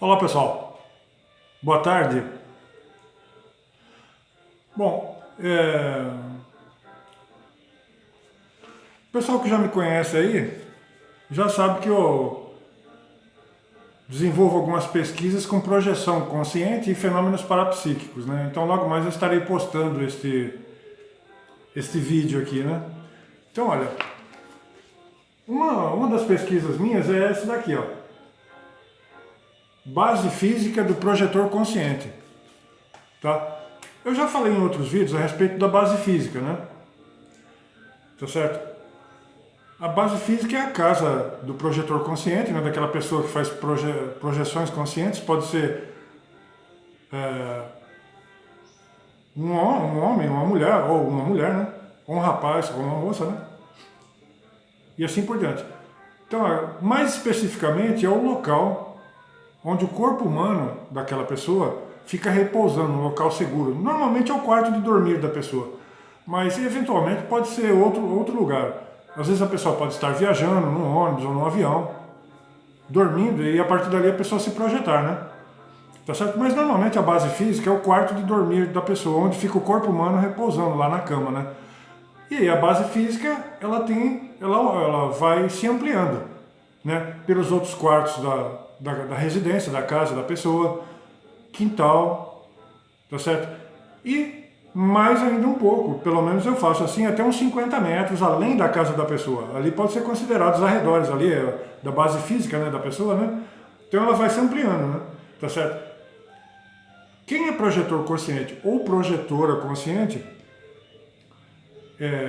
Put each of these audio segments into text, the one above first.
Olá pessoal, boa tarde. Bom, o pessoal que já me conhece aí já sabe que eu desenvolvo algumas pesquisas com projeção consciente e fenômenos parapsíquicos, né? Então logo mais eu estarei postando este vídeo aqui, né? Então olha, uma das pesquisas minhas é essa daqui, ó. Base física do projetor consciente, tá? Eu já falei em outros vídeos a respeito da base física, né? Tá certo? A base física é a casa do projetor consciente, né? Daquela pessoa que faz projeções conscientes. Pode ser um homem, uma mulher, ou uma mulher, né? Ou um rapaz, ou uma moça, né? E assim por diante. Então, mais especificamente, é o local onde o corpo humano daquela pessoa fica repousando, num local seguro. Normalmente é o quarto de dormir da pessoa, mas eventualmente pode ser outro lugar. Às vezes a pessoa pode estar viajando num ônibus ou num avião, dormindo, e a partir dali a pessoa se projetar, né? Tá certo? Mas normalmente a base física é o quarto de dormir da pessoa, onde fica o corpo humano repousando lá na cama, né? E aí a base física, ela vai se ampliando, né? Pelos outros quartos da residência, da casa da pessoa, quintal, tá certo? E mais ainda um pouco, pelo menos eu faço assim, até uns 50 metros além da casa da pessoa. Ali pode ser considerado os arredores ali, da base física, né, da pessoa, né? Então ela vai se ampliando, né? Tá certo? Quem é projetor consciente ou projetora consciente,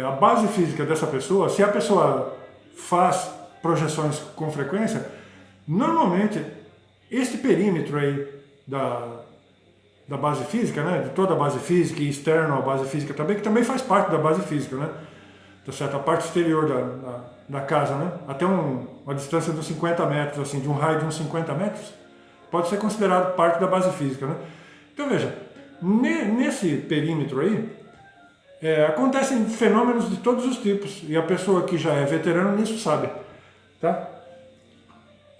a base física dessa pessoa, se a pessoa faz projeções com frequência, normalmente este perímetro aí da base física, né, de toda a base física e externo à base física também, que também faz parte da base física, né, tá certo? A parte exterior da casa, né, até uma distância de uns 50 metros, assim, de um raio de uns 50 metros, pode ser considerado parte da base física, né. Então veja, nesse perímetro aí, acontecem fenômenos de todos os tipos, e a pessoa que já é veterana nisso sabe, tá?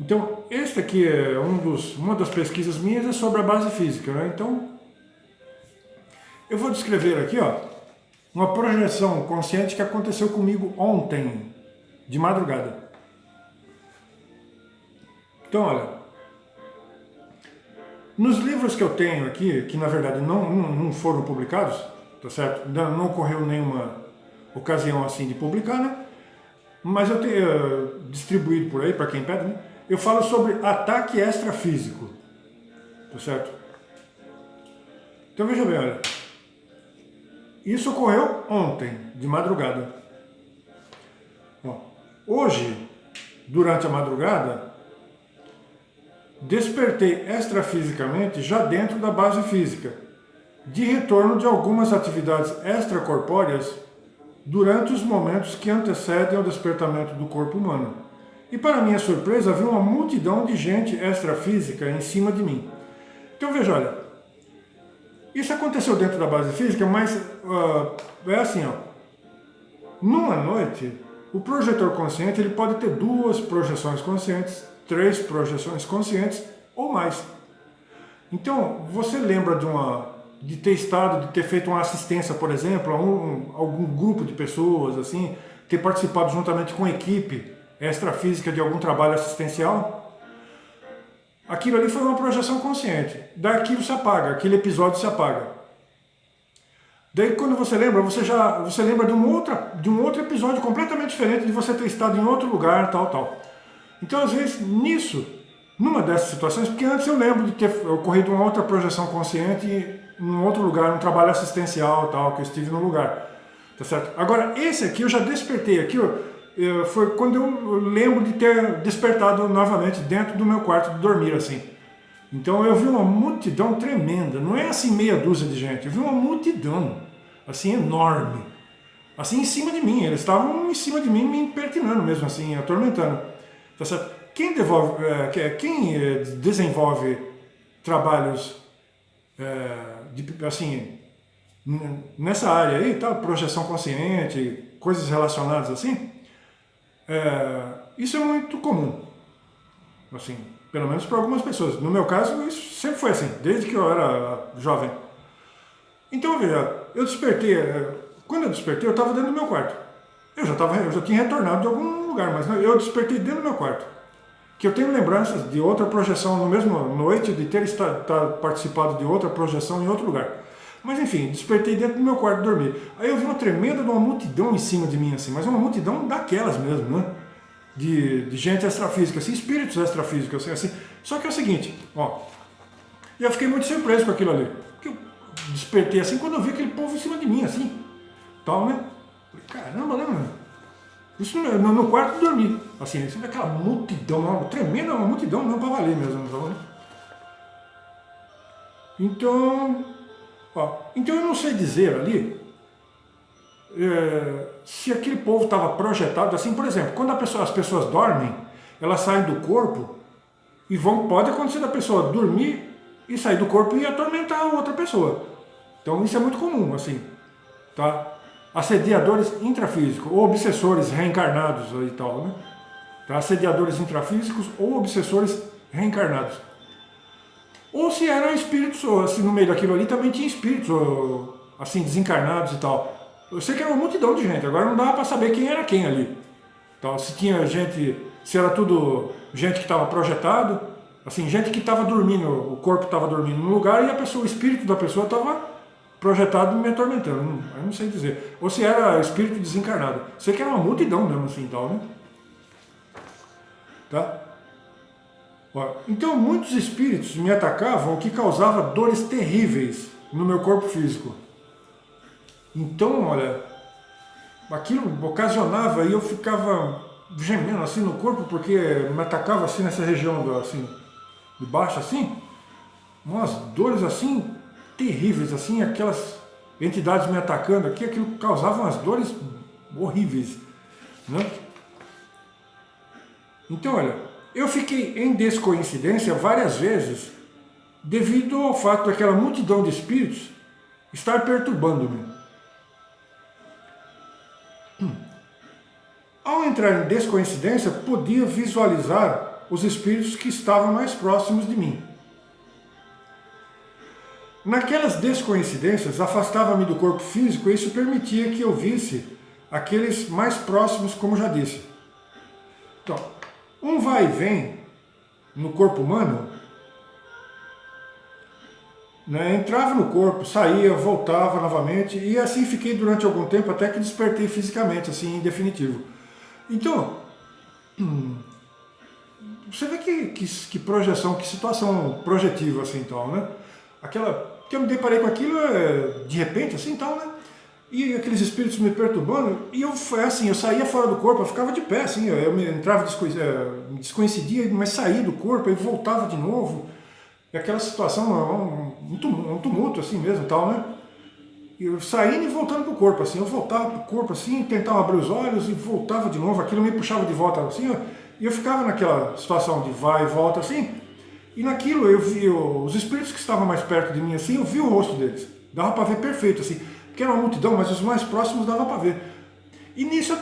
Então, este aqui é uma das pesquisas minhas é sobre a base física, né? Então, eu vou descrever aqui, ó, uma projeção consciente que aconteceu comigo ontem, de madrugada. Então, olha, nos livros que eu tenho aqui, que na verdade não foram publicados, tá certo? Não ocorreu nenhuma ocasião assim de publicar, né? Mas eu tenho distribuído por aí, para quem pede, né? Eu falo sobre ataque extrafísico, tá certo? Então veja bem, olha, isso ocorreu ontem, de madrugada. Bom, hoje, durante a madrugada, despertei extrafisicamente já dentro da base física, de retorno de algumas atividades extracorpóreas durante os momentos que antecedem ao despertamento do corpo humano. E para minha surpresa, havia uma multidão de gente extrafísica em cima de mim. Então veja, olha, isso aconteceu dentro da base física, mas é assim, ó, numa noite, o projetor consciente ele pode ter 2 projeções conscientes, 3 projeções conscientes ou mais. Então, você lembra de ter feito uma assistência, por exemplo, a algum grupo de pessoas, assim, ter participado juntamente com a equipe extrafísica de algum trabalho assistencial? Aquilo ali foi uma projeção consciente. Daquilo se apaga, aquele episódio se apaga. Daí quando você lembra, você lembra de um outro episódio completamente diferente de você ter estado em outro lugar, tal. Então, às vezes, numa dessas situações, porque antes eu lembro de ter ocorrido uma outra projeção consciente em um outro lugar, um trabalho assistencial, tal, que eu estive no lugar, tá certo? Agora, esse aqui eu já despertei aqui, foi quando eu lembro de ter despertado novamente dentro do meu quarto de dormir, assim. Então eu vi uma multidão tremenda, não é assim meia dúzia de gente, eu vi uma multidão, assim, enorme, assim em cima de mim, eles estavam em cima de mim me impertinando mesmo, assim, atormentando, tá certo? Quem desenvolve trabalhos assim, nessa área aí, tá? Projeção consciente, coisas relacionadas assim, isso é muito comum. assim, pelo menos para algumas pessoas. No meu caso, isso sempre foi assim, desde que eu era jovem. Então, veja, eu despertei, quando eu despertei, eu estava dentro do meu quarto. Eu já tinha retornado de algum lugar, mas eu despertei dentro do meu quarto. Que eu tenho lembranças de outra projeção, no mesmo noite, de ter participado de outra projeção em outro lugar. Mas enfim, despertei dentro do meu quarto dormir. Aí eu vi uma tremenda de uma multidão em cima de mim, assim, mas uma multidão daquelas mesmo, né? De gente extrafísica, assim, espíritos extrafísicos, assim. Só que é o seguinte, ó, eu fiquei muito surpreso com aquilo ali. Porque eu despertei assim quando eu vi aquele povo em cima de mim, assim, tal, né? Falei, caramba, né, mano? Isso no quarto de dormir, assim, você vê aquela multidão, uma tremenda uma multidão, não pra valer mesmo, então, né? Então eu não sei dizer ali se aquele povo estava projetado assim, por exemplo, quando as pessoas dormem, elas saem do corpo e pode acontecer da pessoa dormir e sair do corpo e atormentar a outra pessoa. Então isso é muito comum, assim, tá? Assediadores intrafísicos ou obsessores reencarnados e tal, né? Tá? Assediadores intrafísicos ou obsessores reencarnados. Ou se eram espíritos, ou se no meio daquilo ali também tinha espíritos, ou, assim, desencarnados e tal. Eu sei que era uma multidão de gente, agora não dava para saber quem era quem ali. Então, se tinha gente, se era tudo gente que estava projetado, assim, gente que estava dormindo, o corpo estava dormindo num lugar e o espírito da pessoa estava projetado me atormentando, eu não sei dizer. Ou se era espírito desencarnado. Sei que era uma multidão mesmo assim, tal, né? Tá? Então, muitos espíritos me atacavam, o que causava dores terríveis no meu corpo físico. Então, olha, aquilo ocasionava e eu ficava gemendo assim no corpo, porque me atacava assim nessa região assim, de baixo assim, umas dores assim terríveis, assim, aquelas entidades me atacando aqui, aquilo causava umas dores horríveis, né? Então, olha, eu fiquei em descoincidência várias vezes devido ao fato daquela multidão de espíritos estar perturbando-me. Ao entrar em descoincidência, podia visualizar os espíritos que estavam mais próximos de mim. Naquelas descoincidências, afastava-me do corpo físico e isso permitia que eu visse aqueles mais próximos, como já disse. Então, um vai e vem no corpo humano, né, entrava no corpo, saía, voltava novamente, e assim fiquei durante algum tempo até que despertei fisicamente, assim, em definitivo. Então, você vê que projeção, que situação projetiva, assim, tal, né? Que eu me deparei com aquilo de repente, assim, tal, né? E aqueles espíritos me perturbando, e eu saía fora do corpo, eu ficava de pé, assim, eu me entrava, me descoincidia, mas saía do corpo, e voltava de novo. E aquela situação, um tumulto, assim mesmo, tal, né? Eu saindo e voltando pro corpo, assim, eu voltava pro corpo, assim, tentava abrir os olhos e voltava de novo, aquilo me puxava de volta, assim, e eu ficava naquela situação de vai e volta, assim, e naquilo eu vi os espíritos que estavam mais perto de mim, assim, eu vi o rosto deles, dava para ver perfeito, assim, porque era uma multidão, mas os mais próximos dava para ver. E nisso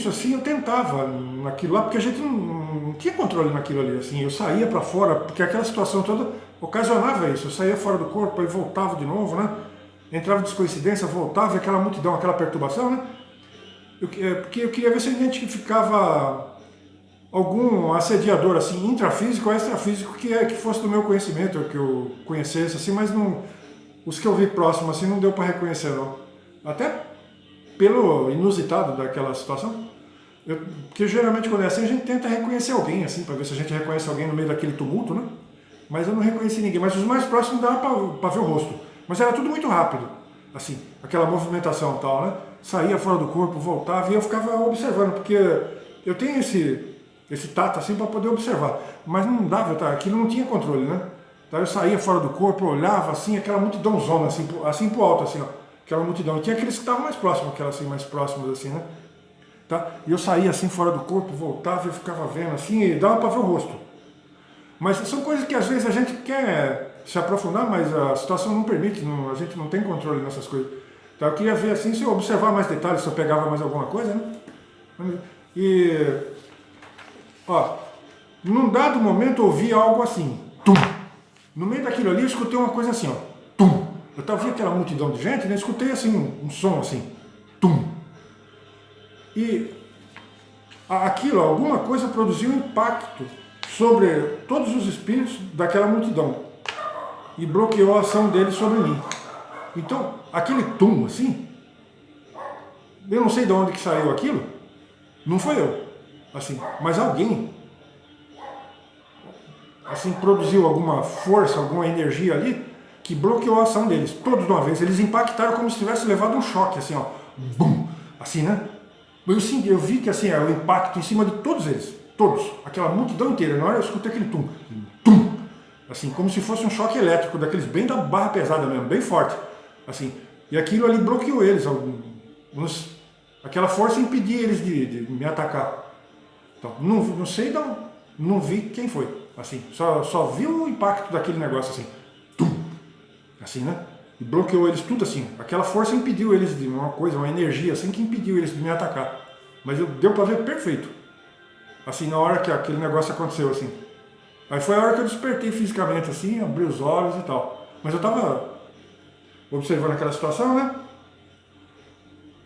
assim, eu tentava naquilo lá, porque a gente não tinha controle naquilo ali, assim, eu saía para fora, porque aquela situação toda ocasionava isso, eu saía fora do corpo e voltava de novo, né? Entrava em descoincidência, voltava, aquela multidão, aquela perturbação, né? Porque eu queria ver se eu identificava algum assediador, assim, intrafísico ou extrafísico que fosse do meu conhecimento, que eu conhecesse, assim, mas não, os que eu vi próximo, assim, não deu para reconhecer, não. Até pelo inusitado daquela situação. Porque geralmente quando é assim, a gente tenta reconhecer alguém, assim, para ver se a gente reconhece alguém no meio daquele tumulto, né? Mas eu não reconheci ninguém, mas os mais próximos dava para ver o rosto. Mas era tudo muito rápido, assim, aquela movimentação e tal, né? Saía fora do corpo, voltava e eu ficava observando, porque eu tenho esse tato assim para poder observar, mas não dava, tá? Aquilo não tinha controle, né? Então eu saía fora do corpo, olhava assim, aquela multidãozona, assim pro alto, assim, ó, aquela multidão. E tinha aqueles que estavam mais próximos, aquelas assim, mais próximos, assim, né? Tá? E eu saía assim fora do corpo, voltava e ficava vendo assim, e dava para ver o rosto. Mas são coisas que às vezes a gente quer se aprofundar, mas a situação não permite, a gente não tem controle nessas coisas. Então eu queria ver assim, se eu observar mais detalhes, se eu pegava mais alguma coisa, né? E, ó, Num dado momento eu ouvi algo assim, tum. No meio daquilo ali eu escutei uma coisa assim, ó, tum. Eu tava vendo aquela multidão de gente, né? Escutei assim um som assim, tum. E aquilo, alguma coisa produziu impacto sobre todos os espíritos daquela multidão e bloqueou a ação deles sobre mim. Então, aquele tum assim, eu não sei de onde que saiu aquilo, não foi eu, assim, mas alguém assim produziu alguma força, alguma energia ali que bloqueou a ação deles, todos de uma vez. Eles impactaram como se tivesse levado um choque, assim, ó, bum, assim, né? Eu vi que assim, o impacto em cima de todos eles, todos, aquela multidão inteira. Na hora eu escutei aquele tum, tum, assim, como se fosse um choque elétrico, daqueles bem da barra pesada mesmo, bem forte, assim. E aquilo ali bloqueou eles, aquela força impedia eles de me atacar. Então, não sei, não vi quem foi, assim, só vi o impacto daquele negócio, assim, tum, assim, né? E bloqueou eles tudo assim. Aquela força impediu eles de uma coisa, uma energia assim que impediu eles de me atacar. Mas deu pra ver perfeito. Assim, na hora que aquele negócio aconteceu, assim. Aí foi a hora que eu despertei fisicamente, assim, abri os olhos e tal. Mas eu tava observando aquela situação, né?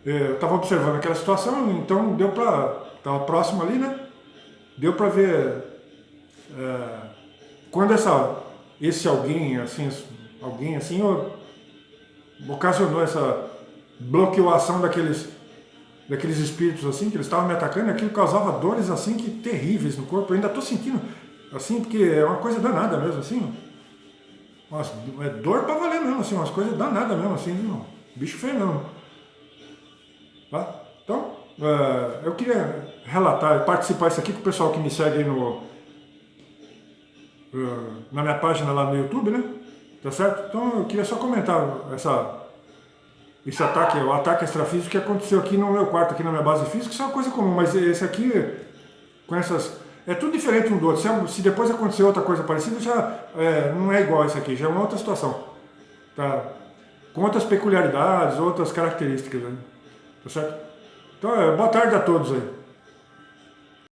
Eu tava observando aquela situação, então deu pra... Tava próximo ali, né? Deu pra ver... quando esse alguém assim, ocasionou essa bloqueação daqueles espíritos assim, que eles estavam me atacando, aquilo causava dores assim que terríveis no corpo. Eu ainda estou sentindo assim, porque é uma coisa danada mesmo, assim. É dor pra valer mesmo, assim, umas coisas danadas mesmo, assim, não. Bicho feio mesmo. Tá? Então, eu queria relatar, participar isso aqui com o pessoal que me segue aí na minha página lá no YouTube, né? Tá certo? Então eu queria só comentar esse ataque, o ataque extrafísico que aconteceu aqui no meu quarto, aqui na minha base física. Isso é uma coisa comum, mas esse aqui, com essas... É tudo diferente um do outro. Se depois acontecer outra coisa parecida, já não é igual esse aqui, já é uma outra situação. Tá? Com outras peculiaridades, outras características. Né? Tá certo? Então, boa tarde a todos aí.